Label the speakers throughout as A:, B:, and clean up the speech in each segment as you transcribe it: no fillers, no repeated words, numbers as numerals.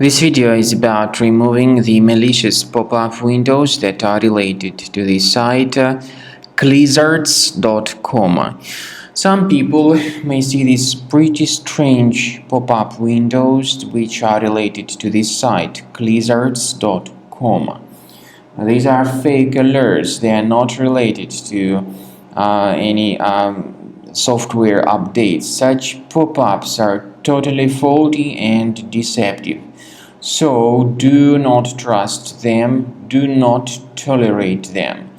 A: This video is about removing the malicious pop-up windows that are related to the site Clizzards.com. Some people may see these pretty strange pop-up windows which are related to this site Clizzards.com. These are fake alerts. They are not related to any software updates. Such pop-ups are totally faulty and deceptive. So do not trust them, do not tolerate them.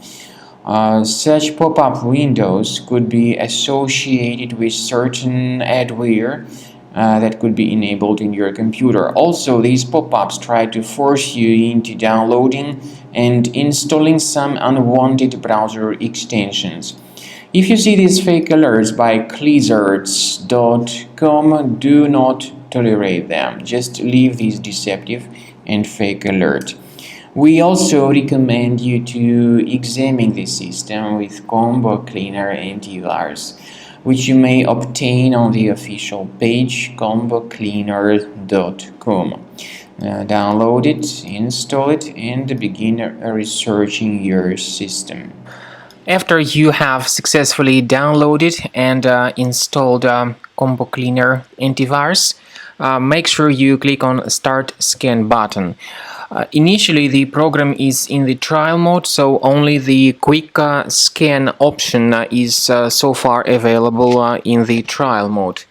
A: Such pop-up windows could be associated with certain adware that could be enabled in your computer. Also, these pop-ups try to force you into downloading and installing some unwanted browser extensions. If you see these fake alerts by Clizzards.com, do not tolerate them. Just leave this deceptive and fake alert. We also recommend you to examine the system with Combo Cleaner Antivirus, which you may obtain on the official page combocleaner.com. Download it, install it, and begin researching your system.
B: After you have successfully downloaded and installed Combo Cleaner Antivirus, make sure you click on Start Scan button. Initially, the program is in the trial mode, so only the quick scan option is so far available in the trial mode.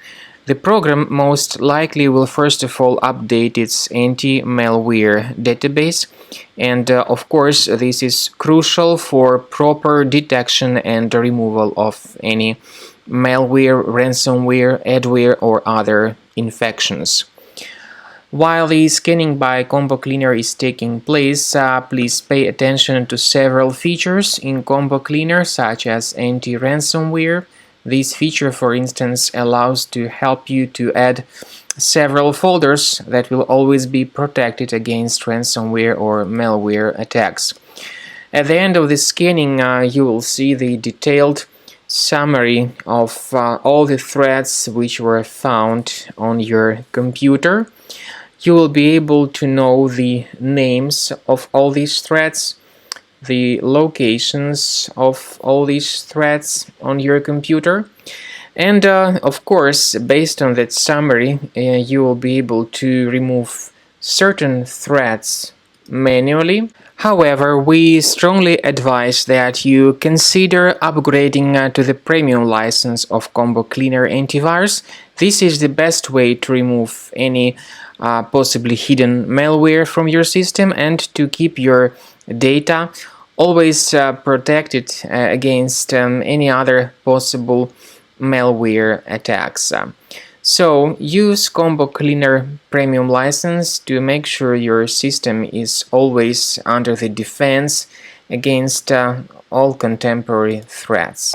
B: The program most likely will first of all update its anti-malware database, and of course this is crucial for proper detection and removal of any malware, ransomware, adware or other infections. While the scanning by Combo Cleaner is taking place, please pay attention to several features in Combo Cleaner such as anti-ransomware. This feature, for instance, allows to help you to add several folders that will always be protected against ransomware or malware attacks. At the end of the scanning, you will see the detailed summary of all the threads which were found on your computer. You will be able to know the names of all these threads, the locations of all these threads on your computer, and of course, based on that summary, you will be able to remove certain threads manually. However, we strongly advise that you consider upgrading to the premium license of Combo Cleaner Antivirus. This is the best way to remove any possibly hidden malware from your system and to keep your data always protected against any other possible malware attacks. So use Combo Cleaner Premium license to make sure your system is always under the defense against all contemporary threats.